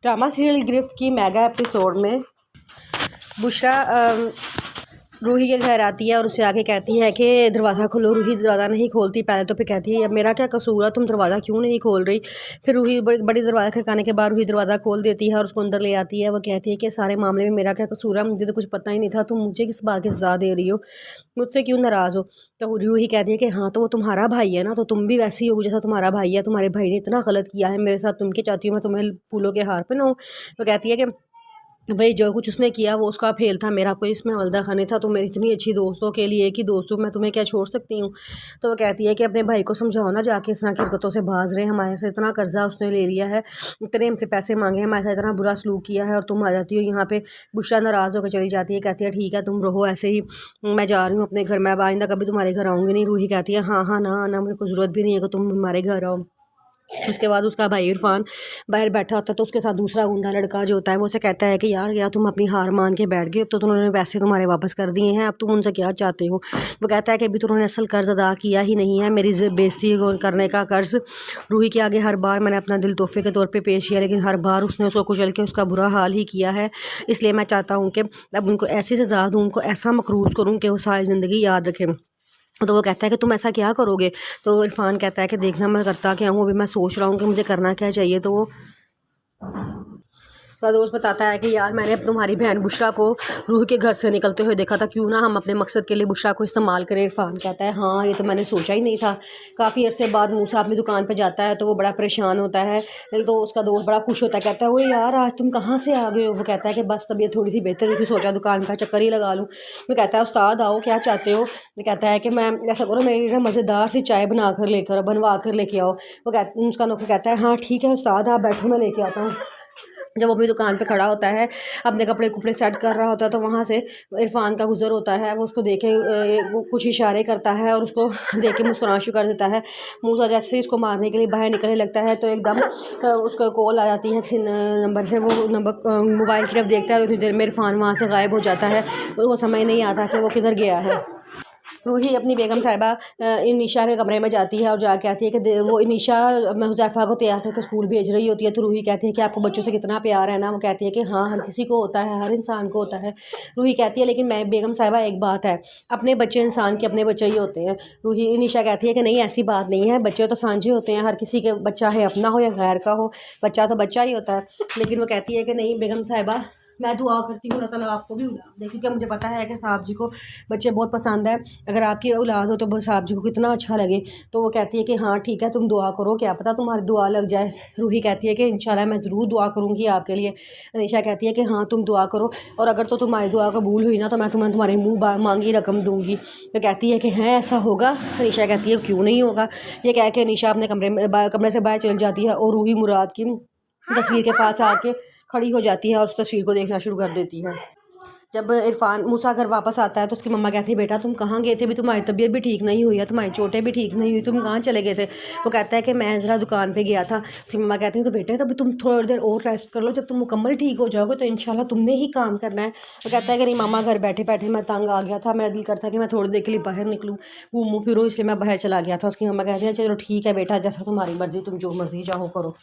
Drama serial गिरफ्त की mega episode में बुशरा रूही के घर आती है और उससे आके कहती है कि दरवाज़ा खोलो। रूही दरवाज़ा नहीं खोलती पहले तो, फिर कहती है अब मेरा क्या कसूर है, तुम दरवाज़ा क्यों नहीं खोल रही। फिर रूही बड़ी दरवाज़ा खड़काने के बाद रूही दरवाज़ा खोल देती है और उसको अंदर ले आती है। वो कहती है कि सारे मामले में मेरा क्या कसूर है, मुझे तो कुछ पता ही नहीं था, तुम मुझे किस बात की सज़ा दे रही हो, मुझसे क्यों नाराज़ हो। तो रूही कहती है कि हाँ तो वो तुम्हारा भाई है ना, तो तुम भी वैसी हो जैसा तुम्हारा भाई है, तुम्हारे भाई ने इतना गलत किया है मेरे साथ, तुम क्या चाहती हो मैं तुम्हें फूलों के हार पहनाऊँ। वो कहती है कि भाई जो कुछ उसने किया वो उसका फेल था, मेरा कोई इसमें हवलदा खाने था, तो मेरी इतनी अच्छी दोस्तों के लिए एक ही दोस्त हूँ, मैं तुम्हें क्या छोड़ सकती हूँ। तो वो कहती है कि अपने भाई को समझाओ ना जाके, इस तरह की हरकतों से बाज रहे हैं, हमारे से इतना कर्जा उसने ले लिया है, इतने हमसे पैसे मांगे हैं, हमारे साथ इतना बुरा सलूक किया है, और तुम आ जाती हो यहाँ पे। बुशरा नाराज़ होकर चली जाती है, कहती है ठीक है तुम रहो ऐसे ही, मैं जा रही हूँ अपने घर, मैं आइंदा कभी तुम्हारे घर आऊँगी नहीं। रूही कहती है हाँ हाँ ना ना, मुझे कोई ज़रूरत भी नहीं है कि तुम हमारे घर आओ। उसके बाद उसका भाई इरफान बाहर बैठा होता है, तो उसके साथ दूसरा गुंडा लड़का जो होता है वो उसे कहता है कि यार तुम अपनी हार मान के बैठ गए, अब तो उन्होंने पैसे तुम्हारे वापस कर दिए हैं, अब तुम उनसे क्या चाहते हो। वो कहता है कि अभी तो उन्होंने असल कर्ज अदा किया ही नहीं है, मेरी बेइज्जती करने का कर्ज। रूही के आगे हर बार मैंने अपना दिल तोहफे के तौर पर पेश किया, लेकिन हर बार उसने उसको कुचल के उसका बुरा हाल ही किया है, इसलिए मैं चाहता हूँ कि अब उनको ऐसी सज़ा दूँ, उनको ऐसा मकरूज़ करूँ कि वो सारी ज़िंदगी याद रखें। तो वो कहता है कि तुम ऐसा क्या करोगे। तो इरफान कहता है कि देखना मैं करता क्या हूँ, अभी मैं सोच रहा हूँ कि मुझे करना क्या चाहिए। तो वो उसका दोस्त बताता है कि यार मैंने तुम्हारी बहन बुशरा को रूह के घर से निकलते हुए देखा था, क्यों ना हम अपने मकसद के लिए बुशरा को इस्तेमाल करें। इरफान कहता है हाँ ये तो मैंने सोचा ही नहीं था। काफ़ी अरसे बाद मूसा अपनी दुकान पर जाता है तो वो बड़ा परेशान होता है, तो उसका दोस्त बड़ा खुश होता है, कहता है वो यार आज तुम कहाँ से आ गए हो। वो कहता है कि बस तबीयत थोड़ी सी बेहतर हुई थी, सोचा दुकान का चक्कर ही लगा लूँ। वो कहता है उस्ताद आओ क्या चाहते हो। वो कहता है कि मैं ऐसा करो मेरे लिए मज़ेदार सी चाय बनवा कर लेके आओ। उसका नौकर कहता है हाँ ठीक है उस्ताद आप बैठो मैं लेके आता हूँ। जब वो अपनी दुकान पे खड़ा होता है अपने कपड़े सेट कर रहा होता है, तो वहाँ से इरफान का गुजर होता है। वो उसको देखे वो कुछ इशारे करता है और उसको देख के मुस्कुराना शुरू कर देता है। मूसा जैसे ही इसको मारने के लिए बाहर निकलने लगता है तो एकदम उसको कॉल आ जाती है किसी नंबर से। वो नंबर मोबाइल की तरफ देखता है तो उतनी देर में इरफान वहाँ से गायब हो जाता है, उसको समझ नहीं आता कि वो किधर गया है। रूही अपनी बेगम साहिबा इनिशा के कमरे में जाती है और जाके आती है कि वो इनिशा हुज़ैफ़ा को तैयार करके स्कूल भेज रही होती है। तो रूही कहती है कि आपको बच्चों से कितना प्यार है ना। वो कहती है कि हाँ हर किसी को होता है, हर इंसान को होता है। रूही कहती है लेकिन मैं बेगम साहिबा एक बात है, अपने बच्चे इंसान के अपने बच्चे ही होते हैं। रूही इनिशा कहती है कि नहीं ऐसी बात नहीं है, बच्चे तो सांझे होते हैं, हर किसी के बच्चा है अपना हो या गैर का हो, बच्चा तो बच्चा ही होता है। लेकिन वो कहती है कि नहीं बेगम साहिबा मैं दुआ करती हूँ अल्लाह ताला आपको भी औलाद दे, क्योंकि मुझे पता है कि साहब जी को बच्चे बहुत पसंद है, अगर आपकी औलाद हो तो साहब जी को कितना अच्छा लगे। तो वो कहती है कि हाँ ठीक है तुम दुआ करो, क्या पता तुम्हारी दुआ लग जाए। रूही कहती है कि इंशाल्लाह मैं ज़रूर दुआ करूँगी आपके लिए। अनीशा कहती है कि हाँ तुम दुआ करो और अगर तो तुम्हारी दुआ कबूल हुई ना तो मैं तुम्हारे मुँह मांगी रकम दूँगी। तो कहती है कि हैं ऐसा होगा। अनीशा कहती है क्यों नहीं होगा। ये कह के अनीशा अपने कमरे से बाहर चल जाती है और रूही मुराद की तस्वीर के पास आके खड़ी हो जाती है और उस तस्वीर को देखना शुरू कर देती है। जब इरफान मूसा घर वापस आता है तो उसकी मम्मा कहती है बेटा तुम कहाँ गए थे, भी तुम्हारी तबीयत भी ठीक नहीं हुई है, तुम्हारी चोटें भी ठीक नहीं हुई, तुम कहाँ चले गए थे। वो कहता है कि मैं ज़रा दुकान पे गया था। उसकी मम्मा कहती है तो बेटे तभी तुम थोड़ी देर और रेस्ट कर लो, जब तुम मुकम्मल ठीक हो जाओगे तो इंशाल्लाह तुमने ही काम करना है। वो कहता है कि नहीं मामा घर बैठे बैठे मैं तंग आ गया था, मेरा दिल करता कि मैं थोड़ी देर के लिए बाहर निकलूँ घूमूँ फिरूँ, इसलिए मैं बाहर चला गया था। उसकी मम्मा कहती है चलो ठीक है बेटा जैसा तुम्हारी मर्ज़ी, तुम जो मर्ज़ी चाहो करो।